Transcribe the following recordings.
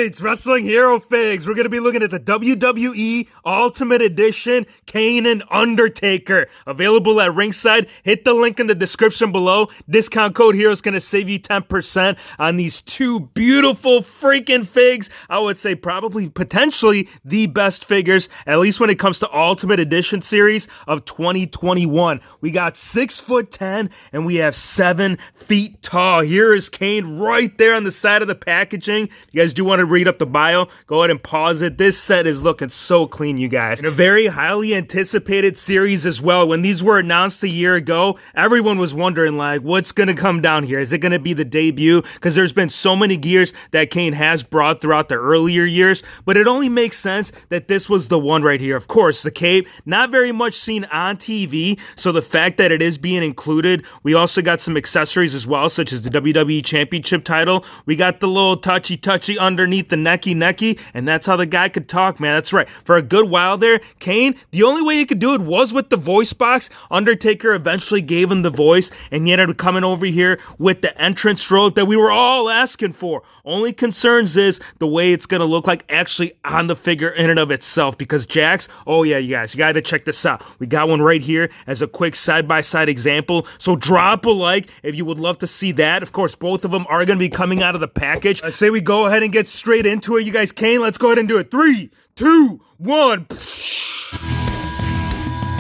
it's Wrestling Hero Figs. We're going to be looking at the WWE Ultimate Edition Kane and Undertaker. Available at ringside. Hit the link in the description below. Discount code HERO is going to save you 10% on these two beautiful freaking figs. I would say probably potentially the best figures, at least when it comes to Ultimate Edition series of 2021. We got 6'10" and we have 7 feet tall. Here is Kane right there on the side of the packaging. If you guys do want to read up the bio, go ahead and pause it. This set is looking so clean, you guys. And a very highly anticipated series as well. When these were announced a year ago, everyone was wondering, like, what's going to come down here? Is it going to be the debut? Because there's been so many gears that Kane has brought throughout the earlier years, but it only makes sense that this was the one right here. Of course, the cape, not very much seen on TV, so the fact that it is being included, we also got some accessories as well, such as the WWE Championship title. We got the little touchy underneath the necky, and that's how the guy could talk, man. That's right. For a good while there, Kane, the only way he could do it was with the voice box. Undertaker eventually gave him the voice, and he ended up coming over here with the entrance robe that we were all asking for. Only concerns is the way it's going to look like actually on the figure in and of itself, because Jax, oh yeah, you guys, you got to check this out. We got one right here as a quick side-by-side example, so drop a like if you would love to see that. Of course, both of them are going to be coming out of the package. I say we go ahead and get straight into it, you guys. Kane, let's go ahead and do it. 3, 2, 1.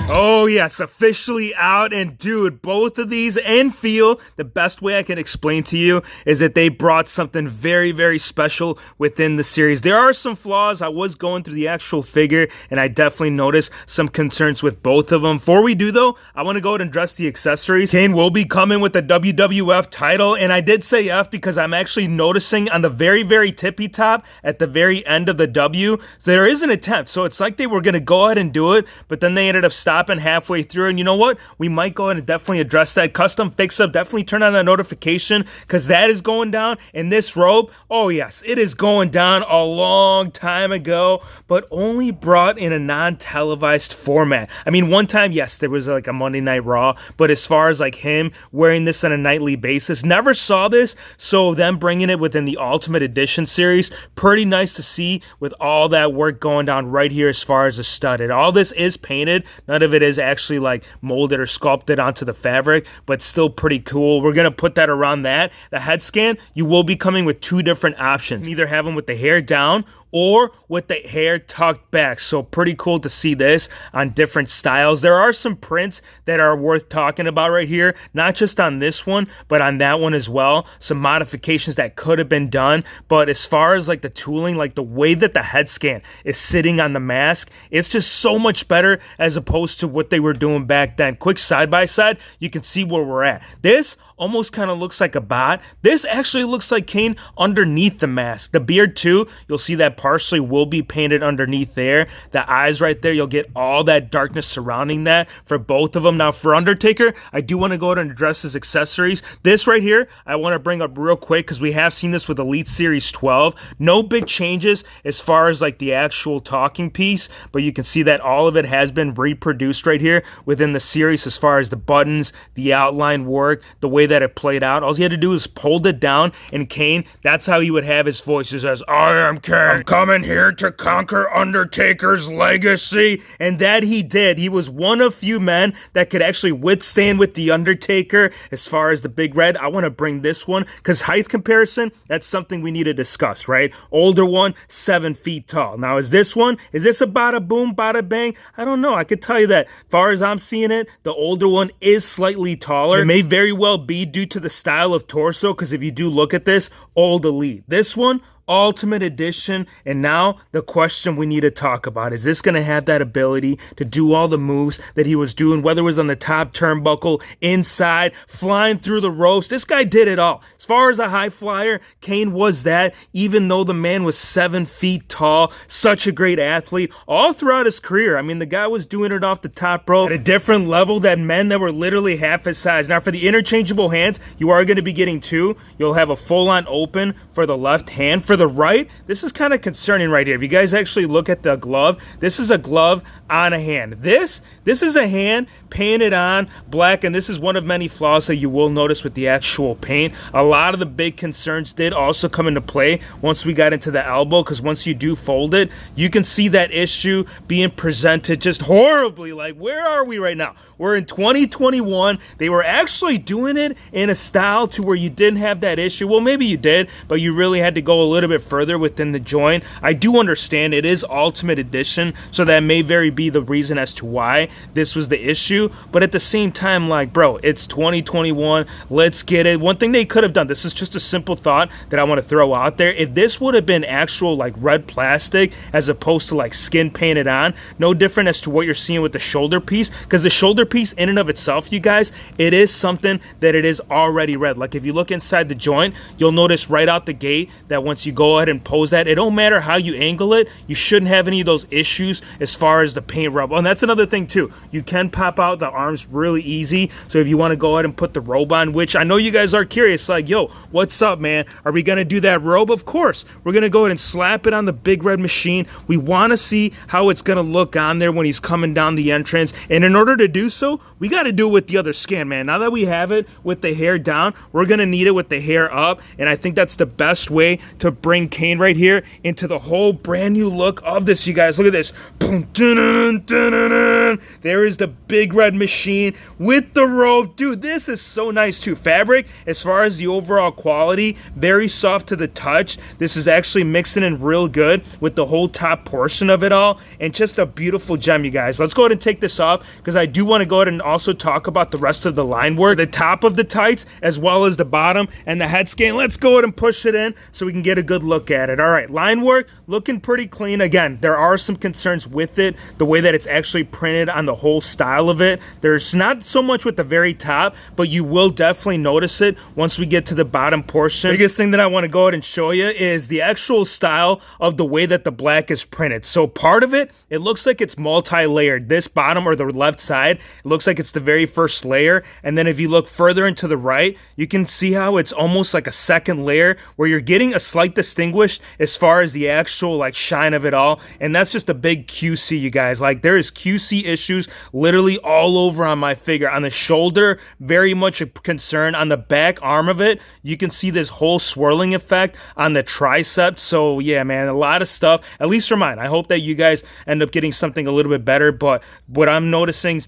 Oh yes, officially out, and dude, both of these and feel the best way I can explain to you is that they brought something very, very special within the series. There are some flaws. I was going through the actual figure and I definitely noticed some concerns with both of them. Before we do though, I want to go ahead and address the accessories. Kane will be coming with the WWF title, and I did say F because I'm actually noticing on the very, very tippy top at the very end of the W, there is an attempt. So it's like they were going to go ahead and do it, but then they ended up stopping halfway through, and you know what? We might go ahead and definitely address that. Custom fix-up, definitely turn on that notification, because that is going down in this robe. Oh yes, it is going down a long time ago, but only brought in a non-televised format. I mean, one time, yes, there was like a Monday Night Raw, but as far as like him wearing this on a nightly basis, never saw this, so them bringing it within the Ultimate Edition series, pretty nice to see with all that work going down right here as far as the studded. All this is painted, none of it is actually like molded or sculpted onto the fabric, but still pretty cool. We're gonna put that around that. The head scan, you will be coming with 2 different options. Either have them with the hair down or with the hair tucked back. So pretty cool to see this on different styles. There are some prints that are worth talking about right here, not just on this one, but on that one as well. Some modifications that could have been done, but as far as like the tooling, like the way that the head scan is sitting on the mask, it's just so much better as opposed to what they were doing back then. Quick side by side, you can see where we're at. This almost kind of looks like a bot. This actually looks like Kane underneath the mask. The beard too, you'll see that partially will be painted underneath there. The eyes right there, you'll get all that darkness surrounding that for both of them. Now for Undertaker, I do want to go ahead and address his accessories. This right here, I want to bring up real quick because we have seen this with Elite Series 12. No big changes as far as like the actual talking piece, but you can see that all of it has been reproduced right here within the series as far as the buttons, the outline work, the way that it played out. All he had to do is hold it down, and Kane, that's how he would have his voice. He says, I am Kane. I'm coming here to conquer Undertaker's legacy. And that he did. He was one of few men that could actually withstand with the Undertaker as far as the Big Red. I want to bring this one because height comparison, that's something we need to discuss, right? Older one, 7 feet tall. Now, is this one, is this a bada boom, bada bang? I don't know. I could tell you that. As far as I'm seeing it, the older one is slightly taller. It may very well be due to the style of torso, because if you do look at this, old Elite. This one, Ultimate Edition, and now the question we need to talk about, is this going to have that ability to do all the moves that he was doing, whether it was on the top turnbuckle, inside, flying through the ropes? This guy did it all. As far as a high flyer, Kane was that, even though the man was 7 feet tall, such a great athlete all throughout his career. I mean, the guy was doing it off the top rope at a different level than men that were literally half his size. Now for the interchangeable hands, you are going to be getting 2. You'll have a full-on open for the left hand. For the right, this is kind of concerning right here. If you guys actually look at the glove, this is a glove on a hand. This is a hand painted on black, and this is one of many flaws that you will notice with the actual paint. A lot of the big concerns did also come into play once we got into the elbow, because once you do fold it, you can see that issue being presented just horribly. Like, where are we right now? We're in 2021. They were actually doing it in a style to where you didn't have that issue. Well, maybe you did, but you really had to go a little bit further within the joint. I do understand it is Ultimate Edition, so that may very be the reason as to why this was the issue. But at the same time, like, bro, it's 2021. Let's get it. One thing they could have done, this is just a simple thought that I want to throw out there. If this would have been actual like red plastic as opposed to like skin painted on, no different as to what you're seeing with the shoulder piece, because the shoulder piece in and of itself, you guys, it is something that it is already red. Like, if you look inside the joint, you'll notice right out the gate that once you go ahead and pose that, it don't matter how you angle it, you shouldn't have any of those issues as far as the paint rub. Oh, and that's another thing too, you can pop out the arms really easy. So if you want to go ahead and put the robe on, which I know you guys are curious, like, yo, what's up, man? Are we gonna do that robe? Of course, we're gonna go ahead and slap it on the big red machine. We want to see how it's gonna look on there when he's coming down the entrance, and in order to do so, we got to do it with the other skin, man. Now that we have it with the hair down, we're gonna need it with the hair up, and I think that's the best way to bring Kane right here into the whole brand new look of this. You guys, look at this. Boom, dun-dun-dun, dun-dun-dun. There is the big red machine with the robe. Dude, this is so nice too. Fabric, as far as the overall quality, very soft to the touch. This is actually mixing in real good with the whole top portion of it all, and just a beautiful gem, you guys. Let's go ahead and take this off, because I do want to go ahead and also talk about the rest of the line work, the top of the tights as well as the bottom and the head scan. Let's go ahead and push it in so we can get a good look at it. All right, line work looking pretty clean. Again, there are some concerns with it, the way that it's actually printed on the whole style of it. There's not so much with the very top, but you will definitely notice it once we get to the bottom portion. The biggest thing that I want to go ahead and show you is the actual style of the way that the black is printed. So part of it, it looks like it's multi-layered. This bottom, or the left side, it looks like it's the very first layer, and then if you look further into the right, you can see how it's almost like a second layer, where you're getting a slight distinguished as far as the actual like shine of it all. And that's just a big QC, you guys. Like, there is QC issues literally all over on my figure. On the shoulder, very much a concern. On the back arm of it, you can see this whole swirling effect on the tricep. So yeah, man, a lot of stuff, at least for mine. I hope that you guys end up getting something a little bit better, but what I'm noticing,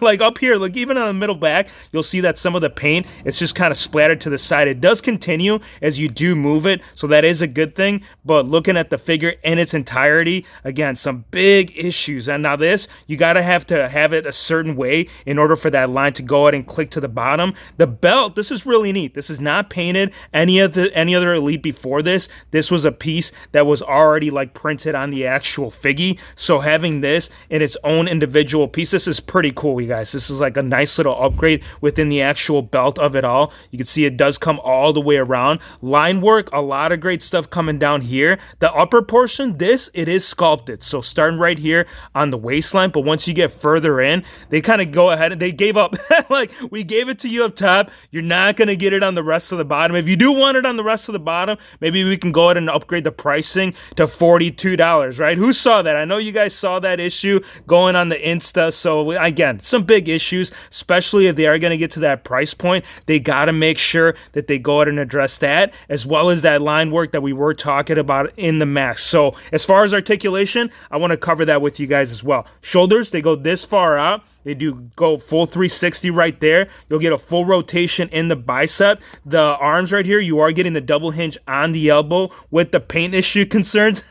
like up here, look, even on the middle back, you'll see that some of the paint, it's just kind of splattered to the side. It does continue as you do move it, so that is a good thing, but looking at the figure in its entirety, again, some big issues. And now this, you gotta have it a certain way in order for that line to go ahead and click to the bottom. The belt, this is really neat. This is not painted any other Elite before this. This was a piece that was already like printed on the actual figgy, so having this in its own individual piece, this is pretty cool, you guys. This is like a nice little upgrade within the actual belt of it all. You can see it does come all the way around. Line work, a lot of great stuff coming down here. The upper portion, it is sculpted, so starting right here on the waistline, but once you get further in, they kind of go ahead and they gave up. Like, we gave it to you up top, you're not gonna get it on the rest of the bottom. If you do want it on the rest of the bottom, maybe we can go ahead and upgrade the pricing to $42, right? Who saw that? I know you guys saw that issue going on the Insta. So again, some big issues, especially if they are going to get to that price point. They got to make sure that they go ahead and address that, as well as that line work that we were talking about in the mask. So as far as articulation, I want to cover that with you guys as well. Shoulders, they go this far out. They do go full 360 right there. You'll get a full rotation in the bicep. The arms right here, you are getting the double hinge on the elbow with the paint issue concerns.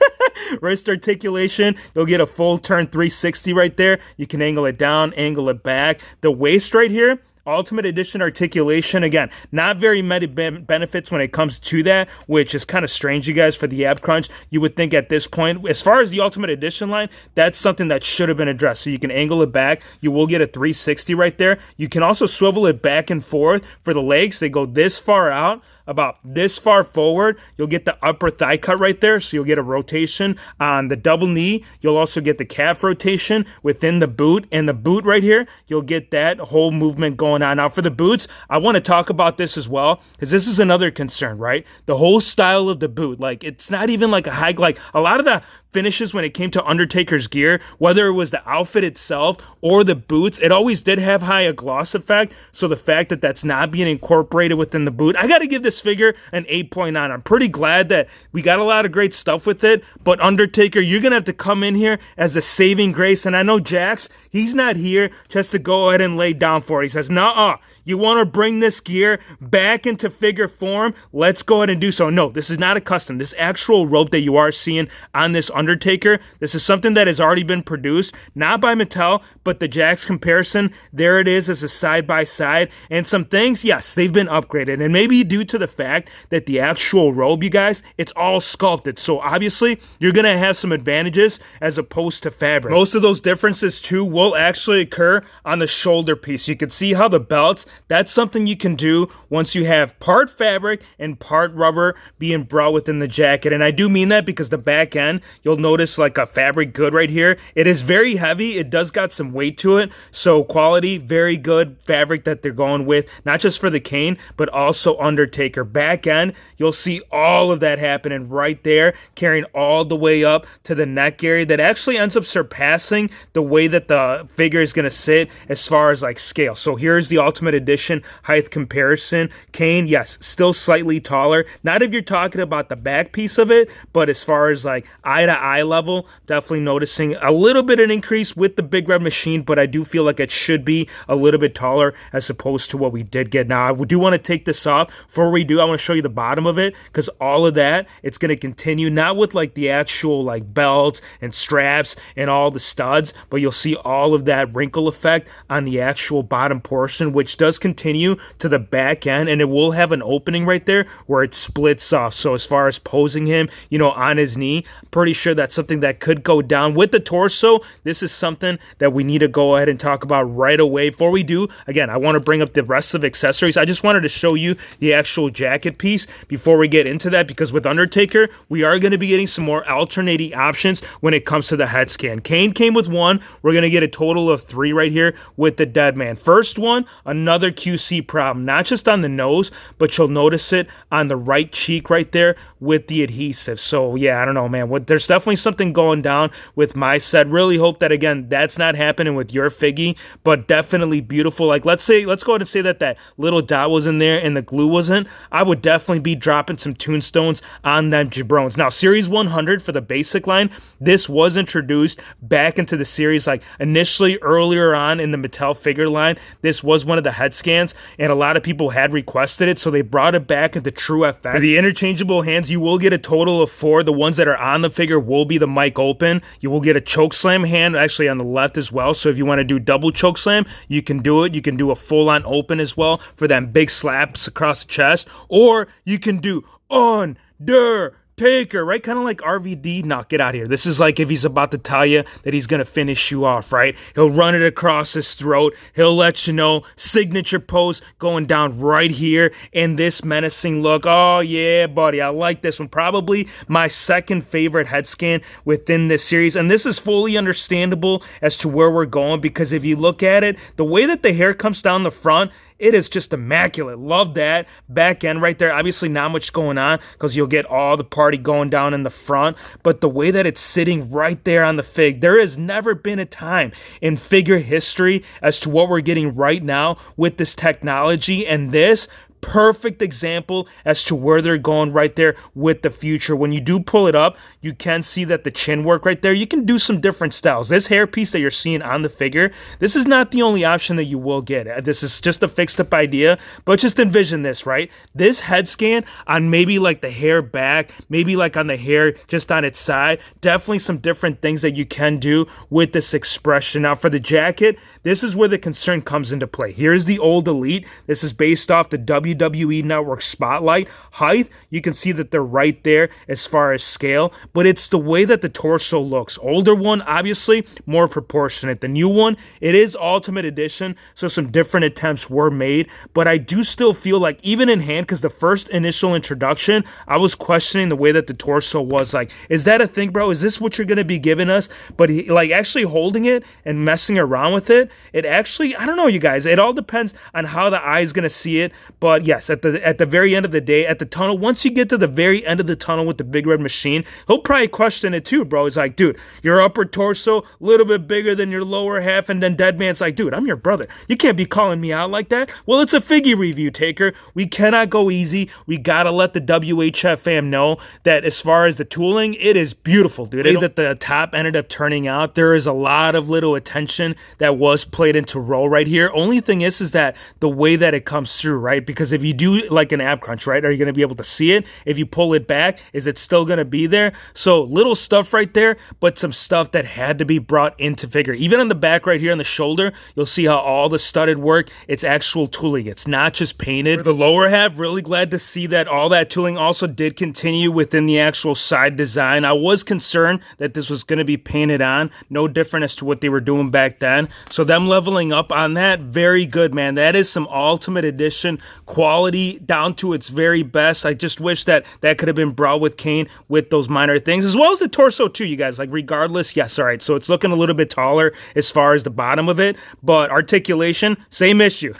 Wrist articulation, you'll get a full turn 360 right there. You can angle it down, angle it back. The waist right here, Ultimate Edition articulation. Again, not very many benefits when it comes to that, which is kind of strange, you guys, for the ab crunch. You would think at this point, as far as the Ultimate Edition line, that's something that should have been addressed. So you can angle it back. You will get a 360 right there. You can also swivel it back and forth. For the legs, they go this far out. about this far forward, you'll get the upper thigh cut right there. So you'll get a rotation on the double knee. You'll also get the calf rotation within the boot, and the boot right here, you'll get that whole movement going on. Now for the boots, I want to talk about this as well, because this is another concern, right? The whole style of the boot, like it's not even like a high, like a lot of the finishes when it came to Undertaker's gear, whether it was the outfit itself or the boots, it always did have high a gloss effect. So the fact that that's not being incorporated within the boot, I got to give this figure an 8.9. I'm pretty glad that we got a lot of great stuff with it, but Undertaker, you're going to have to come in here as a saving grace. And I know Jax, he's not here just to go ahead and lay down for it. He says, nah, you want to bring this gear back into figure form? Let's go ahead and do so. No, this is not a custom. This actual rope that you are seeing on this Undertaker, this is something that has already been produced, not by Mattel, but the Jax comparison, there it is as a side-by-side. And some things, yes, they've been upgraded. And maybe due to the fact that the actual robe, you guys, it's all sculpted. So obviously, you're going to have some advantages as opposed to fabric. Most of those differences, too, will actually occur on the shoulder piece. You can see how the belts, that's something you can do once you have part fabric and part rubber being brought within the jacket. And I do mean that because the back end, you'll notice like a fabric good right here. It is very heavy. It does got some weight to it. So quality, very good fabric that they're going with, not just for the Kane, but also Undertaker. Back end, you'll see all of that happening right there, carrying all the way up to the neck area. That actually ends up surpassing the way that the figure is going to sit as far as like scale. So here's the Ultimate Edition height comparison. Kane, yes, still slightly taller. Not if you're talking about the back piece of it, but as far as like eye-to-eye level, definitely noticing a little bit an increase with the Big Red Machine, but I do feel like it should be a little bit taller as opposed to what we did get. Now, I do want to take this off. Before we do, I want to show you the bottom of it, because all of that, it's going to continue, not with like the actual like belts and straps and all the studs, but you'll see all of that wrinkle effect on the actual bottom portion, which does continue to the back end, and it will have an opening right there where it splits off. So as far as posing him, you know, on his knee, pretty sure that's something that could go down. With the torso, this is something that we need to go ahead and talk about right away. Before we do, again, I want to bring up the rest of accessories. I just wanted to show you the actual jacket piece before we get into that, because with Undertaker, we are going to be getting some more alternating options when it comes to the head scan. Kane came with one. We're going to get a total of 3 right here with the Dead Man. First one, another QC problem, not just on the nose, but you'll notice it on the right cheek right there with the adhesive. So yeah, I don't know, man. There's definitely something going down with my set. Really hope that, again, that's not happening with your figgy, but definitely beautiful. Like, let's go ahead and say that that little dot was in there and the glue wasn't. I would definitely be dropping some tombstones on them jabrones. Now, Series 100 for the basic line, this was introduced back into the series, like initially earlier on in the Mattel figure line. This was one of the head scans, and a lot of people had requested it, so they brought it back into True FX. For the interchangeable hands, you will get a total of 4. The ones that are on the figure will be the mic open. You will get a choke slam hand actually on the left as well, so if you want to do double choke slam, you can do it. You can do a full-on open as well for them big slaps across the chest, or you can do Undertaker, right? Kind of like RVD. No, get out of here. This is like if he's about to tell you that he's going to finish you off, right? He'll run it across his throat. He'll let you know. Signature pose going down right here in this menacing look. Oh, yeah, buddy. I like this one. Probably my second favorite head scan within this series. And this is fully understandable as to where we're going, because if you look at it, the way that the hair comes down the front, it is just immaculate. Love that. Back end right there. Obviously not much going on because you'll get all the party going down in the front. But the way that it's sitting right there on the fig, there has never been a time in figure history as to what we're getting right now with this technology. And this perfect example as to where they're going right there with the future. When you do pull it up, you can see that the chin work right there, you can do some different styles. This hairpiece that you're seeing on the figure, this is not the only option that you will get. This is just a fixed up idea, but just envision this, right? This head scan on maybe like the hair back, maybe like on the hair just on its side, definitely some different things that you can do with this expression. Now for the jacket, this is where the concern comes into play. Here's the old Elite. This is based off the WWE Network Spotlight. Height, you can see that they're right there as far as scale, but it's the way that the torso looks. Older one, obviously, more proportionate. The new one, it is Ultimate Edition, so some different attempts were made, but I do still feel like, even in hand, because the first initial introduction, I was questioning the way that the torso was. Like, is that a thing, bro? Is this what you're going to be giving us? But like actually holding it and messing around with it, it actually, I don't know, you guys, it all depends on how the eye is going to see it. But yes, at the very end of the day, at the tunnel, once you get to the very end of the tunnel with the big red machine, he'll probably question it too, bro. It's like, dude, your upper torso a little bit bigger than your lower half, and then Deadman's like, dude, I'm your brother. You can't be calling me out like that. Well, it's a figure review, Taker. We cannot go easy. We gotta let the WHF fam know that as far as the tooling, it is beautiful, dude. The way that the top ended up turning out, there is a lot of little attention that was played into role right here. Only thing is that the way that it comes through, right? Because if you do like an ab crunch, right, are you going to be able to see it? If you pull it back, is it still going to be there? So little stuff right there, but some stuff that had to be brought into figure. Even on the back right here on the shoulder, you'll see how all the studded work, it's actual tooling. It's not just painted. For the lower half, really glad to see that all that tooling also did continue within the actual side design. I was concerned that this was going to be painted on, no different as to what they were doing back then. So them leveling up on that, very good, man. That is some Ultimate Edition quality down to its very best. I just wish that that could have been brought with Kane with those minor things, as well as the torso too, you guys. Like, regardless, yes, all right, so it's looking a little bit taller as far as the bottom of it, but articulation, same issue.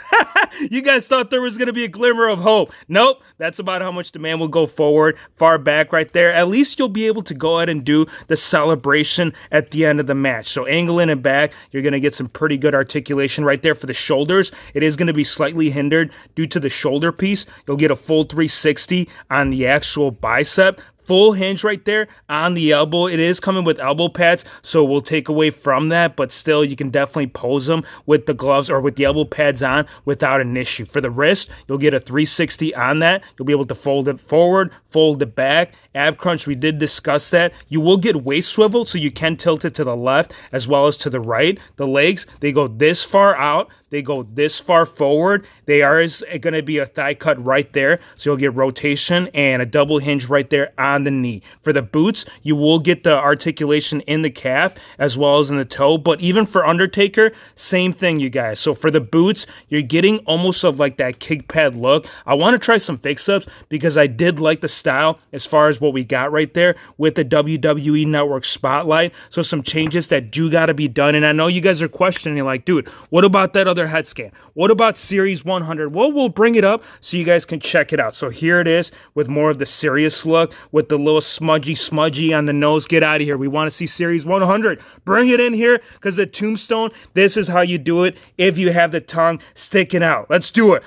You guys thought there was going to be a glimmer of hope. Nope, that's about how much the man will go forward. Far back right there. At least you'll be able to go ahead and do the celebration at the end of the match. So angle in and back, you're going to get some pretty good articulation right there for the shoulders. It is going to be slightly hindered due to the shoulder piece. You'll get a full 360 on the actual bicep. Full hinge right there on the elbow. It is coming with elbow pads, so we'll take away from that, but still you can definitely pose them with the gloves or with the elbow pads on without an issue. For the wrist, you'll get a 360 on that. You'll be able to fold it forward, fold it back. Ab crunch, we did discuss that. You will get waist swivel, so you can tilt it to the left as well as to the right. The legs, they go this far out. They go this far forward. They are going to be a thigh cut right there, so you'll get rotation and a double hinge right there on the knee. For the boots, you will get the articulation in the calf as well as in the toe, but even for Undertaker, same thing, you guys. So for the boots, you're getting almost of like that kick pad look. I want to try some fix-ups because I did like the style as far as what we got right there with the WWE Network Spotlight. So some changes that do got to be done, and I know you guys are questioning, like, dude, what about that other head scan? What about Series 100? Well, we'll bring it up so you guys can check it out. So here it is with more of the serious look with the little smudgy on the nose. Get out of here. We want to see Series 100. Bring it in here because the tombstone, this is how you do it if you have the tongue sticking out. Let's do it.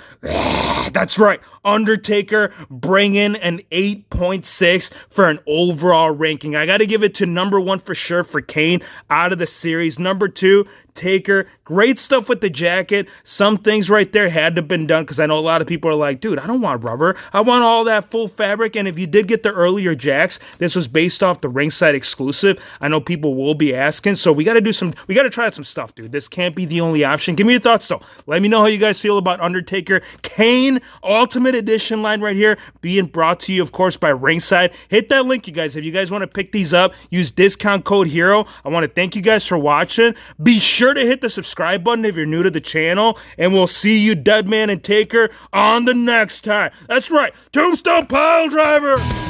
That's right. Undertaker bringing an 8.6 for an overall ranking. I got to give it to number 1 for sure for Kane out of the series. Number 2, Taker. Great stuff with the jacket. Some things right there had to have been done because I know a lot of people are like, dude, I don't want rubber. I want all that full fabric. And if you did get the earlier jacks, this was based off the ringside exclusive. I know people will be asking. So we got to try out some stuff, dude. This can't be the only option. Give me your thoughts though. Let me know how you guys feel about Undertaker Kane Ultimate Edition line right here being brought to you, of course, by Ringside. Hit that link, you guys. If you guys want to pick these up, use discount code HERO. I want to thank you guys for watching. Be sure to hit the subscribe button if you're new to the channel, and we'll see you, Deadman and Taker, on the next time. That's right, Tombstone Pile Driver!